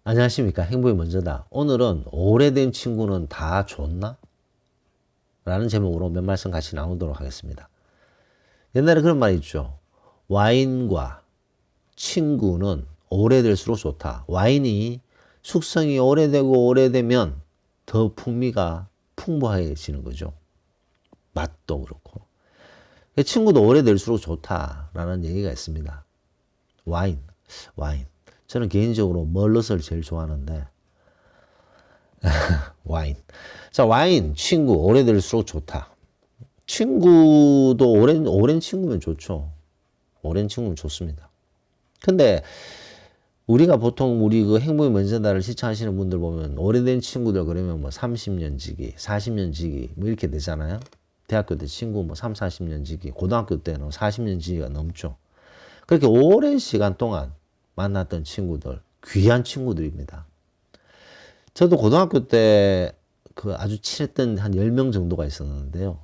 안녕하십니까. 행복이 먼저다. 오늘은 오래된 친구는 다 좋나? 라는 제목으로 몇 말씀 같이 나누도록 하겠습니다. 옛날에 그런 말이 있죠. 와인과 친구는 오래될수록 좋다. 와인이 숙성이 오래되고 오래되면 더 풍미가 풍부해지는 거죠. 맛도 그렇고. 친구도 오래될수록 좋다라는 얘기가 있습니다. 와인. 저는 개인적으로 멀럿을 제일 좋아하는데 와인. 자, 와인, 친구, 오래될수록 좋다. 친구도 오랜 친구면 좋죠. 오랜 친구면 좋습니다. 근데 우리가 보통 우리 그 행복의 먼저다를 시청하시는 분들 보면 오래된 친구들 그러면 뭐 30년 지기, 40년 지기 뭐 이렇게 되잖아요. 대학교 때 친구 뭐 3, 40년 지기, 고등학교 때는 40년 지기가 넘죠. 그렇게 오랜 시간 동안 만났던 친구들, 귀한 친구들입니다. 저도 고등학교 때 그 아주 친했던 한 10명 정도가 있었는데요.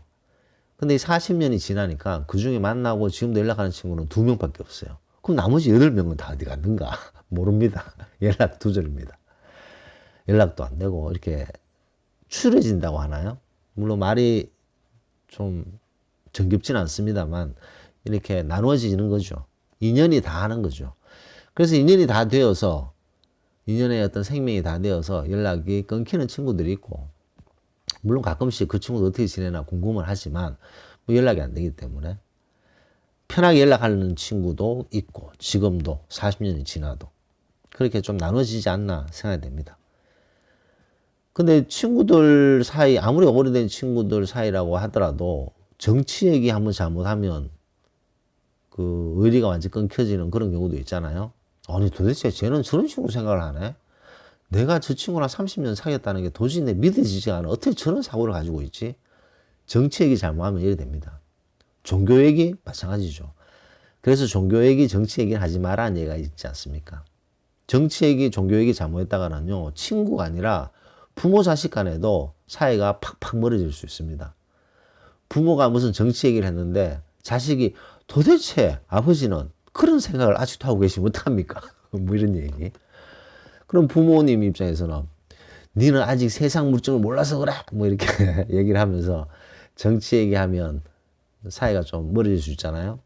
근데 이 40년이 지나니까 그 중에 만나고 지금도 연락하는 친구는 2명밖에 없어요. 그럼 나머지 8명은 다 어디 갔는가? 모릅니다. 연락 두절입니다. 연락도 안 되고 이렇게 추려진다고 하나요? 물론 말이 좀 정겹진 않습니다만 이렇게 나누어지는 거죠. 인연이 다 하는 거죠. 그래서 인연이 다 되어서 인연의 어떤 생명이 다 되어서 연락이 끊기는 친구들이 있고 물론 가끔씩 그 친구도 어떻게 지내나 궁금은 하지만 뭐 연락이 안 되기 때문에 편하게 연락하는 친구도 있고 지금도 40년이 지나도 그렇게 좀 나눠지지 않나 생각이 됩니다. 근데 친구들 사이 아무리 오래된 친구들 사이라고 하더라도 정치 얘기 한번 잘못하면 그 의리가 완전 끊겨지는 그런 경우도 있잖아요. 아니 도대체 쟤는 저런 식으로 생각을 하네? 내가 저 친구랑 30년 사귀었다는 게 도저히 내 믿어지지가 않아. 어떻게 저런 사고를 가지고 있지? 정치 얘기 잘못하면 이래 됩니다. 종교 얘기 마찬가지죠. 그래서 종교 얘기, 정치 얘기를 하지 마라는 얘기가 있지 않습니까? 정치 얘기, 종교 얘기 잘못했다가는요, 친구가 아니라 부모 자식 간에도 사이가 팍팍 멀어질 수 있습니다. 부모가 무슨 정치 얘기를 했는데 자식이 도대체 아버지는 그런 생각을 아직도 하고 계시면 어떡합니까? 뭐 이런 얘기. 그럼 부모님 입장에서는 니는 아직 세상 물정을 몰라서 그래 뭐 이렇게 얘기를 하면서 정치 얘기하면 사이가 좀 멀어질 수 있잖아요.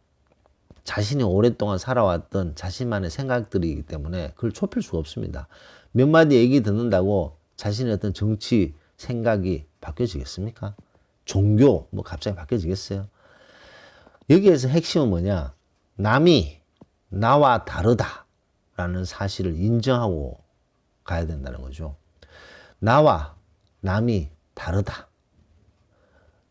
자신이 오랫동안 살아왔던 자신만의 생각들이기 때문에 그걸 좁힐 수가 없습니다. 몇 마디 얘기 듣는다고 자신의 어떤 정치 생각이 바뀌어지겠습니까? 종교 뭐 갑자기 바뀌어지겠어요? 여기에서 핵심은 뭐냐? 남이 나와 다르다라는 사실을 인정하고 가야 된다는 거죠. 나와 남이 다르다.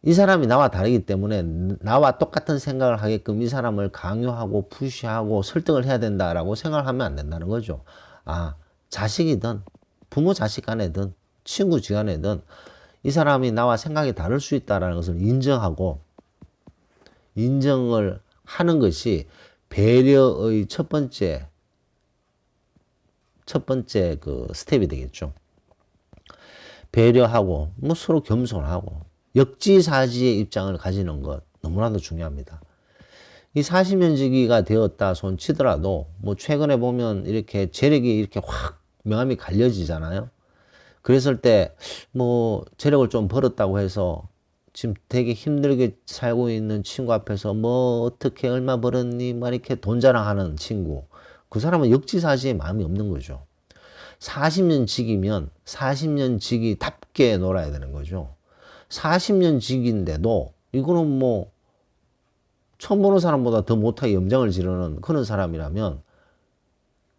이 사람이 나와 다르기 때문에 나와 똑같은 생각을 하게끔 이 사람을 강요하고 푸시하고 설득을 해야 된다라고 생각을 하면 안 된다는 거죠. 아, 자식이든 부모 자식 간에든 친구 지간에든 이 사람이 나와 생각이 다를 수 있다라는 것을 인정하고 인정을 하는 것이 배려의 첫 번째 그 스텝이 되겠죠. 배려하고 뭐 서로 겸손하고 역지사지의 입장을 가지는 것 너무나도 중요합니다. 이 40년지기가 되었다 손 치더라도 뭐 최근에 보면 이렇게 재력이 이렇게 확 명암이 갈려지잖아요. 그랬을 때 뭐 재력을 좀 벌었다고 해서 지금 되게 힘들게 살고 있는 친구 앞에서 뭐 어떻게 얼마 벌었니 뭐 이렇게 돈 자랑하는 친구 그 사람은 역지사지의 마음이 없는 거죠. 40년 직이면 40년 직이답게 놀아야 되는 거죠. 40년 직인데도 이거는 뭐 처음 보는 사람보다 더 못하게 염장을 지르는 그런 사람이라면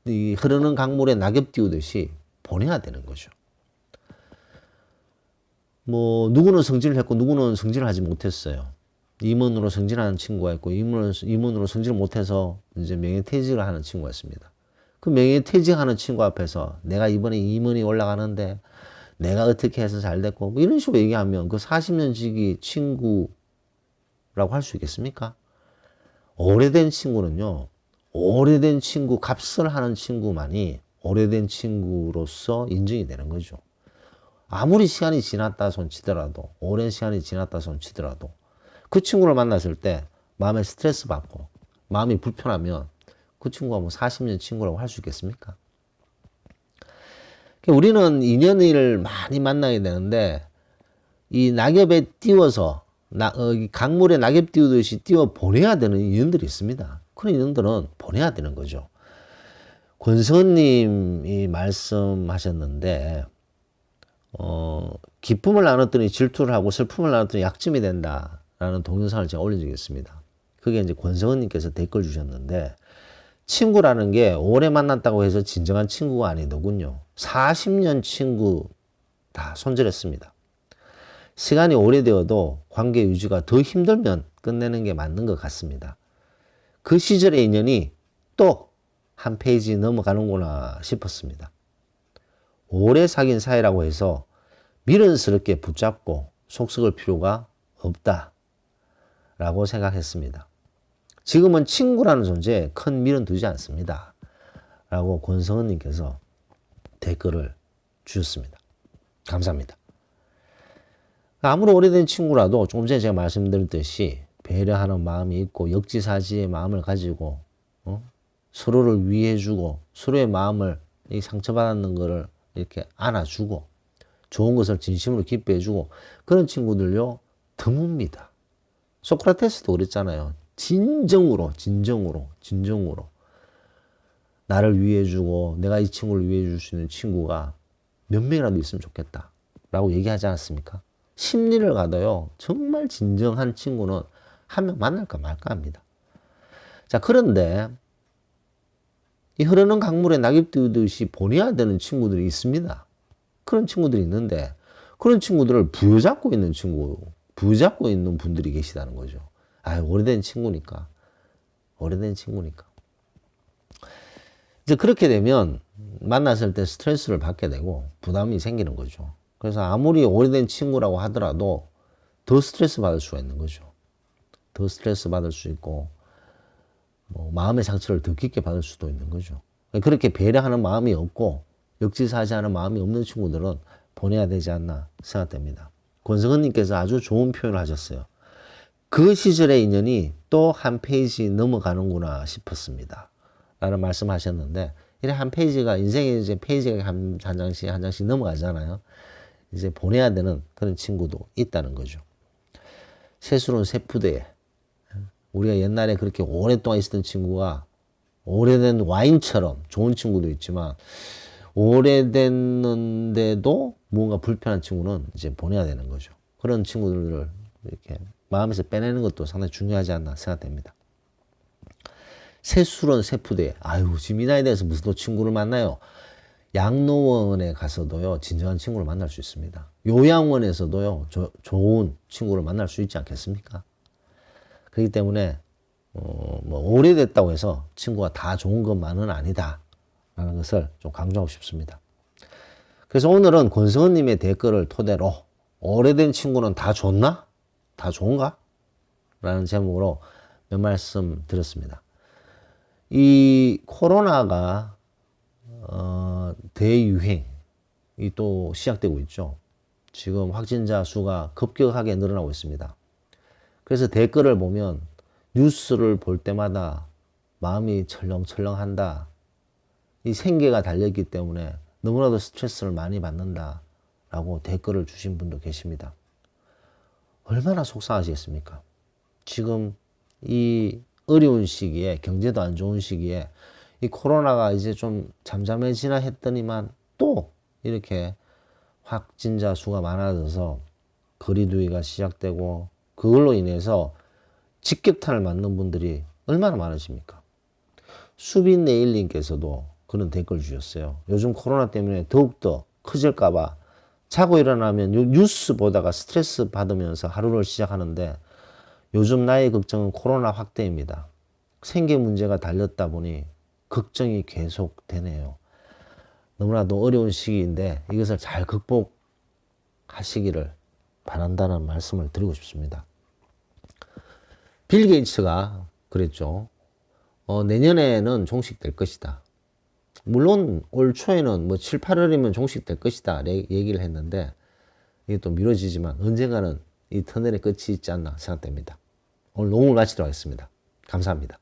이 흐르는 강물에 낙엽 띄우듯이 보내야 되는 거죠. 뭐 누구는 성질을 했고 누구는 성질을 하지 못했어요. 임원으로 성질하는 친구가 있고 임원으로 성질을 못해서 이제 명예퇴직을 하는 친구가 있습니다. 그 명예퇴직하는 친구 앞에서 내가 이번에 임원이 올라가는데 내가 어떻게 해서 잘 됐고 뭐 이런 식으로 얘기하면 그 40년 지기 친구라고 할 수 있겠습니까? 오래된 친구는요. 오래된 친구 값을 하는 친구만이 오래된 친구로서 인정이 되는 거죠. 아무리 시간이 지났다 손치더라도 오랜 시간이 지났다 손치더라도 그 친구를 만났을 때 마음에 스트레스 받고 마음이 불편하면 그 친구가 뭐 40년 친구라고 할 수 있겠습니까? 그러니까 우리는 인연을 많이 만나야 되는데 이 낙엽에 띄워서 강물에 낙엽 띄우듯이 띄워 보내야 되는 인연들이 있습니다. 그런 인연들은 보내야 되는 거죠. 권성님이 말씀하셨는데 기쁨을 나눴더니 질투를 하고 슬픔을 나눴더니 약점이 된다라는 동영상을 제가 올린 적이 있습니다. 그게 이제 권성은님께서 댓글 주셨는데 친구라는 게 오래 만났다고 해서 진정한 친구가 아니더군요. 40년 친구 다 손절했습니다. 시간이 오래되어도 관계 유지가 더 힘들면 끝내는 게 맞는 것 같습니다. 그 시절의 인연이 또 한 페이지 넘어가는구나 싶었습니다. 오래 사귄 사이라고 해서 미련스럽게 붙잡고 속 썩을 필요가 없다라고 생각했습니다. 지금은 친구라는 존재에 큰 미련 두지 않습니다. 라고 권성은님께서 댓글을 주셨습니다. 감사합니다. 아무리 오래된 친구라도 조금 전에 제가 말씀드렸듯이 배려하는 마음이 있고 역지사지의 마음을 가지고 서로를 위해주고 서로의 마음을 상처받았는 거를 이렇게 안아주고 좋은 것을 진심으로 기뻐해주고 그런 친구들요 드뭅니다. 소크라테스도 그랬잖아요. 진정으로 나를 위해주고 내가 이 친구를 위해줄 수 있는 친구가 몇 명이라도 있으면 좋겠다 라고 얘기하지 않았습니까? 심리를 가도요 정말 진정한 친구는 한 명 만날까 말까 합니다. 자, 그런데 이 흐르는 강물에 낙엽 띄우듯이 보내야 되는 친구들이 있습니다. 그런 친구들이 있는데 그런 친구들을 부여잡고 있는 분들이 계시다는 거죠. 오래된 친구니까. 이제 그렇게 되면 만났을 때 스트레스를 받게 되고 부담이 생기는 거죠. 그래서 아무리 오래된 친구라고 하더라도 더 스트레스 받을 수가 있는 거죠. 더 스트레스 받을 수 있고 마음의 상처를 더 깊게 받을 수도 있는 거죠. 그렇게 배려하는 마음이 없고 역지사지하는 마음이 없는 친구들은 보내야 되지 않나 생각됩니다. 권성은님께서 아주 좋은 표현을 하셨어요. 그 시절의 인연이 또 한 페이지 넘어가는구나 싶었습니다. 라는 말씀하셨는데 이래 한 페이지가 인생의 이제 페이지가 한 장씩 넘어가잖아요. 이제 보내야 되는 그런 친구도 있다는 거죠. 새술은 새푸대에 우리가 옛날에 그렇게 오랫동안 있었던 친구가 오래된 와인처럼 좋은 친구도 있지만 오래됐는데도 뭔가 불편한 친구는 이제 보내야 되는 거죠. 그런 친구들을 이렇게 마음에서 빼내는 것도 상당히 중요하지 않나 생각됩니다. 새술은 새푸대에 지금 이 나이에 대해서 무슨 또 친구를 만나요? 양로원에 가서도요 진정한 친구를 만날 수 있습니다. 요양원에서도요 좋은 친구를 만날 수 있지 않겠습니까? 그렇기 때문에 오래됐다고 해서 친구가 다 좋은 것만은 아니다 라는 것을 좀 강조하고 싶습니다. 그래서 오늘은 권성은님의 댓글을 토대로 오래된 친구는 다 좋나? 다 좋은가? 라는 제목으로 몇 말씀 드렸습니다. 이 코로나가 대유행이 또 시작되고 있죠. 지금 확진자 수가 급격하게 늘어나고 있습니다. 그래서 댓글을 보면 뉴스를 볼 때마다 마음이 철렁철렁한다. 이 생계가 달렸기 때문에 너무나도 스트레스를 많이 받는다. 라고 댓글을 주신 분도 계십니다. 얼마나 속상하시겠습니까? 지금 이 어려운 시기에 경제도 안 좋은 시기에 이 코로나가 이제 좀 잠잠해지나 했더니만 또 이렇게 확진자 수가 많아져서 거리두기가 시작되고 그걸로 인해서 직격탄을 맞는 분들이 얼마나 많으십니까? 수빈네일님께서도 그런 댓글 주셨어요. 요즘 코로나 때문에 더욱더 커질까봐 자고 일어나면 뉴스 보다가 스트레스 받으면서 하루를 시작하는데 요즘 나의 걱정은 코로나 확대입니다. 생계 문제가 달렸다 보니 걱정이 계속되네요. 너무나도 어려운 시기인데 이것을 잘 극복하시기를 바란다는 말씀을 드리고 싶습니다. 빌 게이츠가 그랬죠. 내년에는 종식될 것이다. 물론 올 초에는 7, 8월이면 종식될 것이다 얘기를 했는데 이게 또 미뤄지지만 언젠가는 이 터널의 끝이 있지 않나 생각됩니다. 오늘 녹음을 마치도록 하겠습니다. 감사합니다.